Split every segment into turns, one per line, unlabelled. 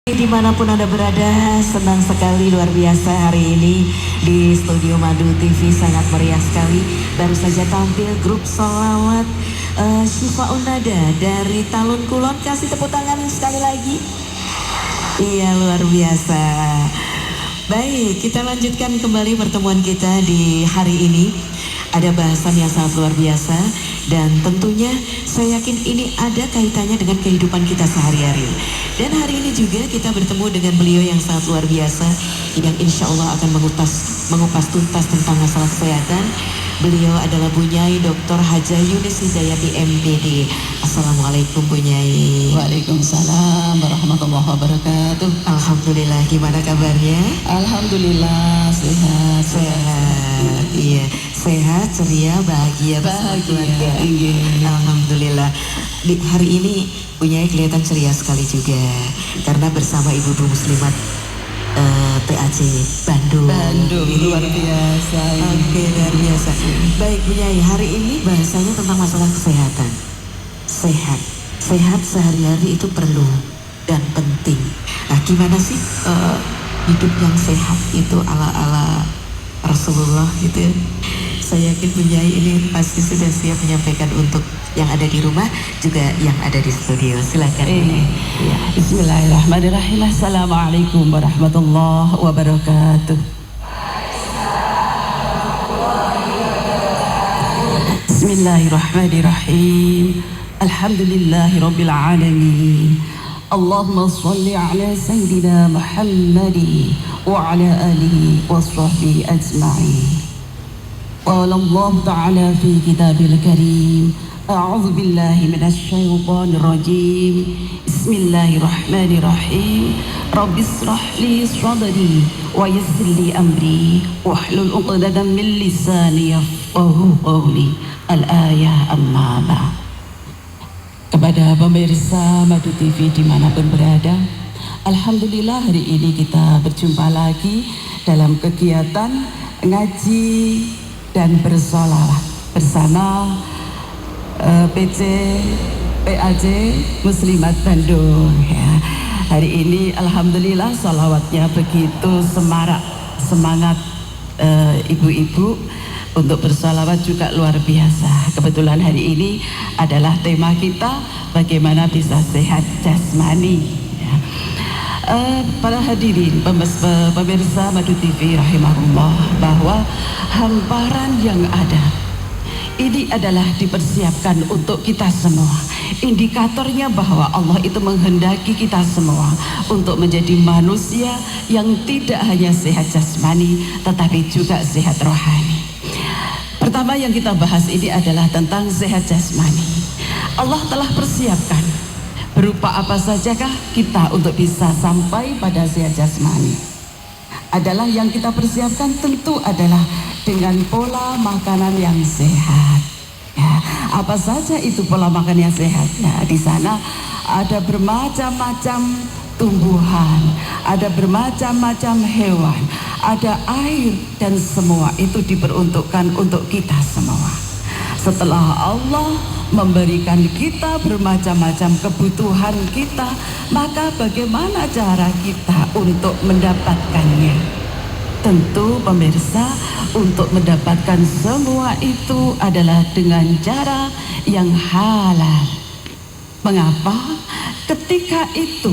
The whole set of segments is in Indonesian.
Dimanapun Anda berada, senang sekali luar biasa hari ini di Studio Madu TV, sangat meriah sekali. Baru saja tampil grup solawat Syifa Unada dari Talun Kulon. Kasih tepuk tangan sekali lagi. Iya, luar biasa. Baik, kita lanjutkan kembali pertemuan kita di hari ini. Ada bahasan yang sangat luar biasa dan tentunya saya yakin ini ada kaitannya dengan kehidupan kita sehari-hari. Dan hari ini juga kita bertemu dengan beliau yang sangat luar biasa yang insya Allah akan mengupas tuntas tentang masalah kesehatan. Beliau adalah Bunyai Dr. Haja Yunis Hidayat MPD. Assalamualaikum Bunyai.
Waalaikumsalam warahmatullahi wabarakatuh.
Alhamdulillah, gimana kabarnya?
Alhamdulillah sehat.
Sehat, iya. Sehat, ceria, bahagia,
Bahagia, iya.
Alhamdulillah. Di hari ini Bunyai kelihatan ceria sekali juga karena bersama ibu-ibu muslimat PAC Bandung.
Luar biasa.
Oke, luar biasa. Baik Bunyai, hari ini bahasanya tentang masalah kesehatan. Sehat sehari-hari itu perlu dan penting. Nah, gimana sih hidup yang sehat itu ala Rasulullah gitu ya? Saya yakin Bunyai ini pasti sudah siap menyampaikan untuk yang ada di rumah juga yang ada di studio. Silakan.
Ya. Bismillahirrahmanirrahim. Assalamualaikum warahmatullahi wabarakatuh. Bismillahirrahmanirrahim. Alhamdulillahirabbil alamin. Allahumma shalli ala sayyidina Muhammadin wa ala alihi wa sahbihi ajma'in. قال الله تعالى في كتابه الكريم أعوذ بالله من الشيطان الرجيم بسم الله الرحمن الرحيم رب اشرح لي صدري ويسر لي أمري واحلل عقدة من لساني يفقهوا قولي الآية أما بعد. Kepada pemirsa Madu TV dimanapun berada, alhamdulillah hari ini kita berjumpa lagi dalam kegiatan ngaji dan bersolawat bersama PC PAC Muslimat Bandung ya. Hari ini alhamdulillah solawatnya begitu semangat ibu-ibu untuk bersolawat juga luar biasa. Kebetulan hari ini adalah tema kita bagaimana bisa sehat jasmani. Para hadirin pemirsa Madu TV rahimahullah, bahwa hamparan yang ada ini adalah dipersiapkan untuk kita semua. Indikatornya bahwa Allah itu menghendaki kita semua untuk menjadi manusia yang tidak hanya sehat jasmani tetapi juga sehat rohani. Pertama yang kita bahas ini adalah tentang sehat jasmani. Allah telah persiapkan berupa apa sajakah kita untuk bisa sampai pada sehat jasmani. Adalah yang kita persiapkan tentu adalah dengan pola makanan yang sehat. Ya, apa saja itu pola makan yang sehat? Nah, di sana ada bermacam-macam tumbuhan, ada bermacam-macam hewan, ada air, dan semua itu diperuntukkan untuk kita semua. Setelah Allah memberikan kita bermacam-macam kebutuhan kita, maka bagaimana cara kita untuk mendapatkannya? Tentu pemirsa, untuk mendapatkan semua itu adalah dengan cara yang halal. Mengapa? Ketika itu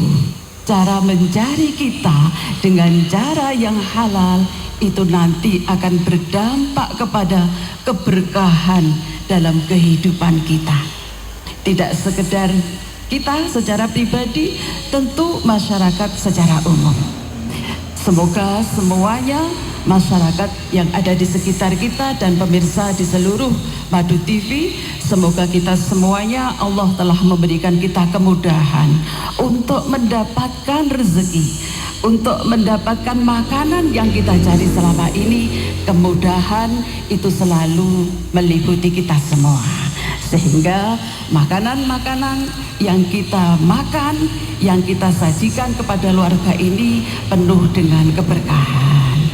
cara mencari kita dengan cara yang halal itu nanti akan berdampak kepada keberkahan dalam kehidupan kita. Tidak sekedar kita secara pribadi, tentu masyarakat secara umum. Semoga semuanya masyarakat yang ada di sekitar kita dan pemirsa di seluruh Madu TV, semoga kita semuanya Allah telah memberikan kita kemudahan untuk mendapatkan rezeki, untuk mendapatkan makanan yang kita cari selama ini. Kemudahan itu selalu meliputi kita semua, sehingga makanan-makanan yang kita makan, yang kita sajikan kepada keluarga ini penuh dengan keberkahan.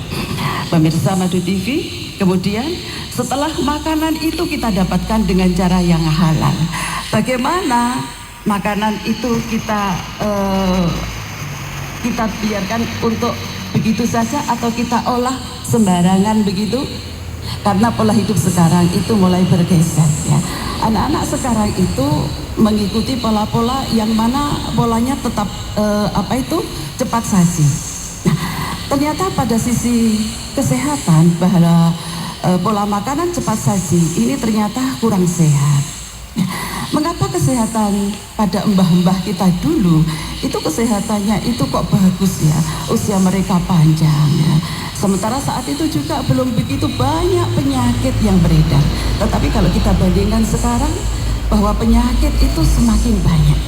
Pemirsa Madu TV, kemudian setelah makanan itu kita dapatkan dengan cara yang halal. Bagaimana makanan itu kita kita biarkan untuk begitu saja atau kita olah sembarangan begitu? Karena pola hidup sekarang itu mulai bergeser ya. Anak-anak sekarang itu mengikuti pola-pola yang mana polanya tetap cepat saji. Nah, ternyata pada sisi kesehatan bahwa pola makanan cepat saji ini ternyata kurang sehat. Mengapa kesehatan pada mbah-mbah kita dulu itu kesehatannya itu kok bagus ya, usia mereka panjang ya. Sementara saat itu juga belum begitu banyak penyakit yang beredar. Tetapi kalau kita bandingkan sekarang bahwa penyakit itu semakin banyak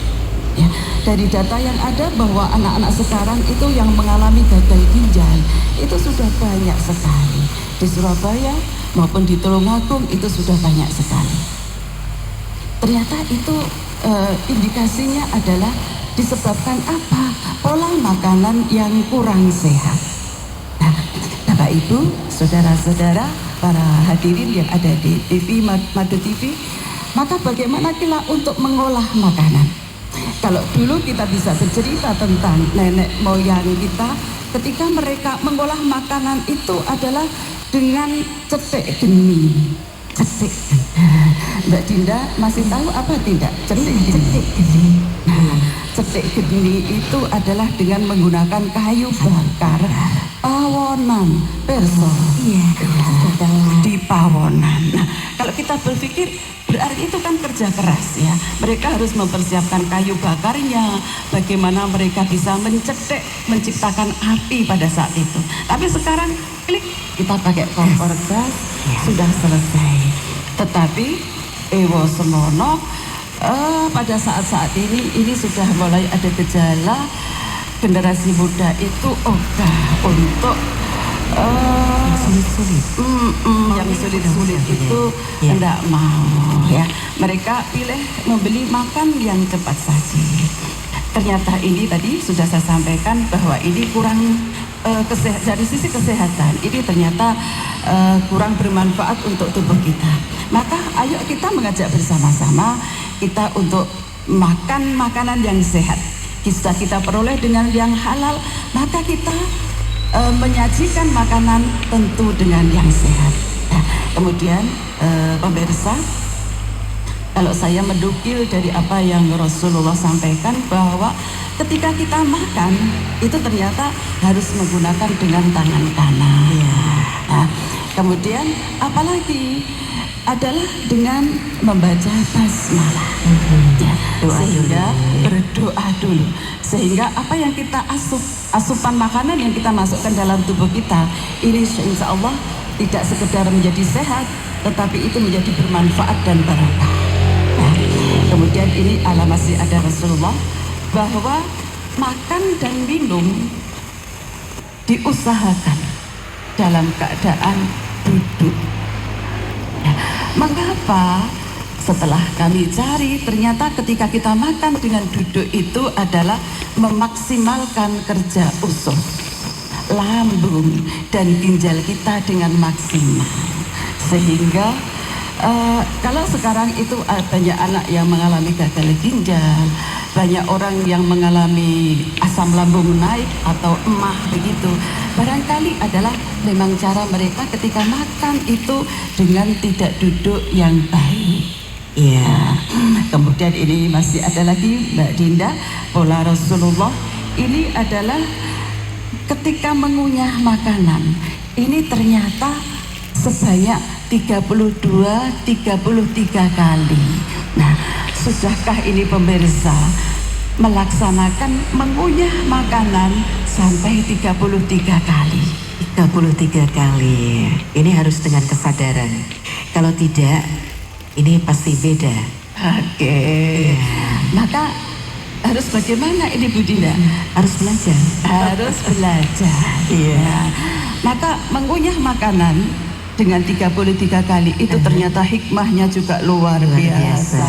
ya. Dari data yang ada bahwa anak-anak sekarang itu yang mengalami gagal ginjal itu sudah banyak sekali. Di Surabaya maupun di Tulungagung itu sudah banyak sekali. Ternyata itu indikasinya adalah disebabkan apa? Pola makanan yang kurang sehat. Nah, Bapak Ibu, saudara-saudara, para hadirin yang ada di TV Madu TV, maka bagaimana kita untuk mengolah makanan? Kalau dulu kita bisa bercerita tentang nenek moyang kita, ketika mereka mengolah makanan itu adalah dengan cetek geni. Cetek. Mbak Dinda masih tahu apa tidak? Cetek geni. Nah, cetek geni itu adalah dengan menggunakan kayu bakar pawonan perso. Iya, di pawonan. Nah, kalau kita berpikir berarti itu kan kerja keras ya. Mereka harus mempersiapkan kayu bakarnya, bagaimana mereka bisa mencetek, menciptakan api pada saat itu. Tapi sekarang klik, kita pakai kompor gas, sudah selesai. Tetapi ewo semono pada saat-saat ini sudah mulai ada gejala generasi muda itu ogah untuk yang sulit-sulit itu tidak mau ya. Mereka pilih membeli makan yang cepat saji. Ternyata ini tadi sudah saya sampaikan bahwa ini kurang dari sisi kesehatan ini ternyata kurang bermanfaat untuk tubuh kita. Maka ayo kita mengajak bersama-sama kita untuk makan makanan yang sehat. Kita peroleh dengan yang halal, maka kita menyajikan makanan tentu dengan yang sehat. Nah, kemudian pemirsa, kalau saya mendukil dari apa yang Rasulullah sampaikan bahwa ketika kita makan itu ternyata harus menggunakan dengan tangan kanan. Nah, kemudian apalagi adalah dengan membaca basmalah ya, sehingga berdoa dulu, sehingga apa yang kita asupan makanan yang kita masukkan dalam tubuh kita ini insya Allah tidak sekedar menjadi sehat, tetapi itu menjadi bermanfaat dan barokah. Nah, kemudian ini masih ada Rasulullah bahwa makan dan minum diusahakan dalam keadaan duduk. Mengapa? Setelah kami cari, ternyata ketika kita makan dengan duduk itu adalah memaksimalkan kerja usus, lambung, dan ginjal kita dengan maksimal. Sehingga kalau sekarang itu banyak anak yang mengalami gagal ginjal, banyak orang yang mengalami asam lambung naik atau emah begitu. Barangkali adalah memang cara mereka ketika makan itu dengan tidak duduk yang baik. Ya, kemudian ini masih ada lagi Mbak Dinda, pola Rasulullah ini adalah ketika mengunyah makanan ini ternyata sebanyak 32-33 kali. Nah, sudahkah ini pemirsa melaksanakan mengunyah makanan sampai 33 kali?
33 kali. Ini harus dengan kesadaran. Kalau tidak, ini pasti beda.
Oke. Maka harus bagaimana ini Bu Dinda?
Harus belajar.
Harus belajar. Iya. Maka mengunyah makanan dengan 33 kali itu ternyata hikmahnya juga luar biasa.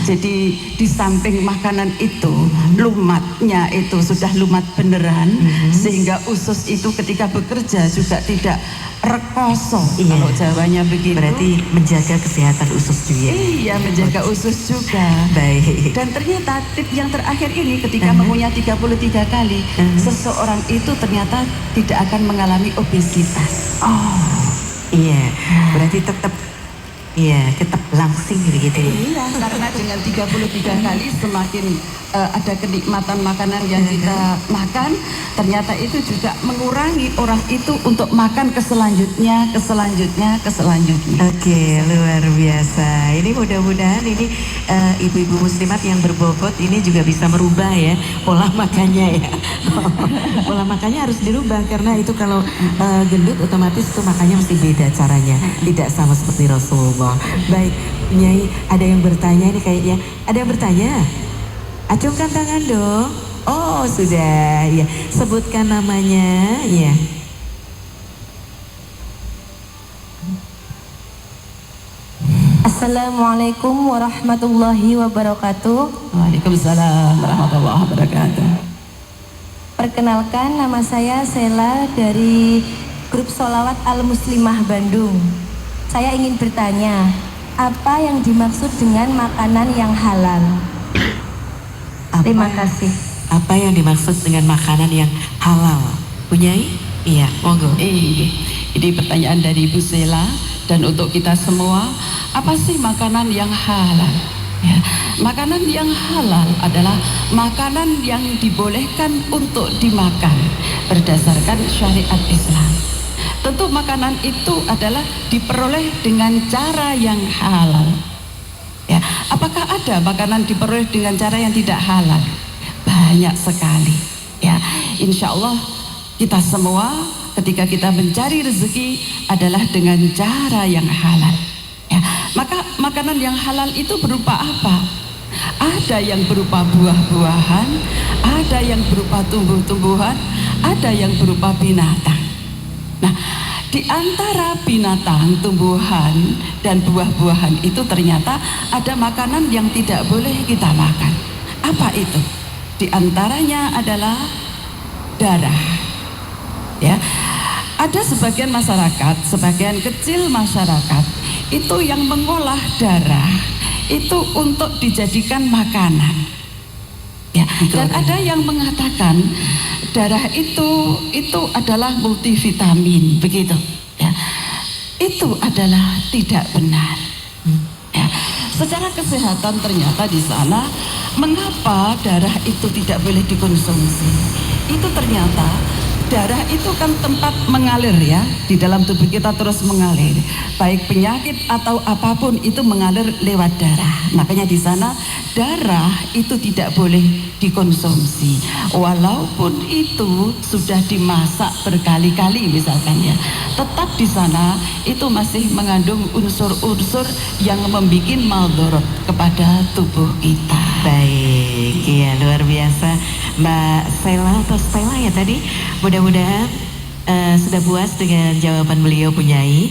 Jadi di samping makanan itu lumatnya itu sudah lumat beneran, sehingga usus itu ketika bekerja juga tidak rekoso.
Iya.
Kalau Jawanya begitu.
Berarti menjaga kesehatan usus juga.
Iya, menjaga usus juga.
Baik.
Dan ternyata tip yang terakhir ini ketika mengunyah 33 kali, seseorang itu ternyata tidak akan mengalami obesitas.
Iya, berarti tetap langsing gitu ya.
Iya, karena dengan 33 kali semakin ada kenikmatan makanan yang kita makan, ternyata itu juga mengurangi orang itu untuk makan ke selanjutnya.
Oke, luar biasa. Ini mudah-mudahan ini ibu-ibu muslimat yang berbobot ini juga bisa merubah ya pola makannya ya. Pola makannya harus dirubah karena itu kalau gendut otomatis itu makannya mesti beda caranya, tidak sama seperti Rasulullah. Baik, Nyai, ada yang bertanya nih kayaknya. Ada yang bertanya? Acungkan tangan dong. Oh, sudah. Ya, sebutkan namanya, ya.
Assalamualaikum warahmatullahi wabarakatuh.
Waalaikumsalam warahmatullahi wabarakatuh.
Perkenalkan, nama saya Sela dari grup Sholawat Al-Muslimah Bandung. Saya ingin bertanya, apa yang dimaksud dengan makanan yang halal? Terima kasih.
Apa yang dimaksud dengan makanan yang halal? Punyai? Iya, monggo.
Ini pertanyaan dari Ibu Sela dan untuk kita semua, apa sih makanan yang halal? Ya, makanan yang halal adalah makanan yang dibolehkan untuk dimakan berdasarkan syariat Islam. Tentu makanan itu adalah diperoleh dengan cara yang halal. Ya, apakah ada makanan diperoleh dengan cara yang tidak halal? Banyak sekali. Ya, insya Allah kita semua ketika kita mencari rezeki adalah dengan cara yang halal. Ya, maka makanan yang halal itu berupa apa? Ada yang berupa buah-buahan, ada yang berupa tumbuh-tumbuhan, ada yang berupa binatang. Nah, di antara binatang, tumbuhan, dan buah-buahan itu ternyata ada makanan yang tidak boleh kita makan. Apa itu? Di antaranya adalah darah. Ya, ada sebagian masyarakat, sebagian kecil masyarakat itu yang mengolah darah itu untuk dijadikan makanan. Ya, dan ada yang mengatakan darah itu adalah multivitamin, begitu. Ya, itu adalah tidak benar. Ya, secara kesehatan ternyata di sana, mengapa darah itu tidak boleh dikonsumsi? Itu ternyata darah itu kan tempat mengalir ya, di dalam tubuh kita terus mengalir. Baik penyakit atau apapun itu mengalir lewat darah. Makanya di sana darah itu tidak boleh dikonsumsi. Walaupun itu sudah dimasak berkali-kali misalkan ya, tetap di sana itu masih mengandung unsur-unsur yang membuat maldorot kepada tubuh kita.
Baik, iya luar biasa Mbak Sela atau Stella ya tadi. Mudah-mudahan sudah puas dengan jawaban beliau Punyai.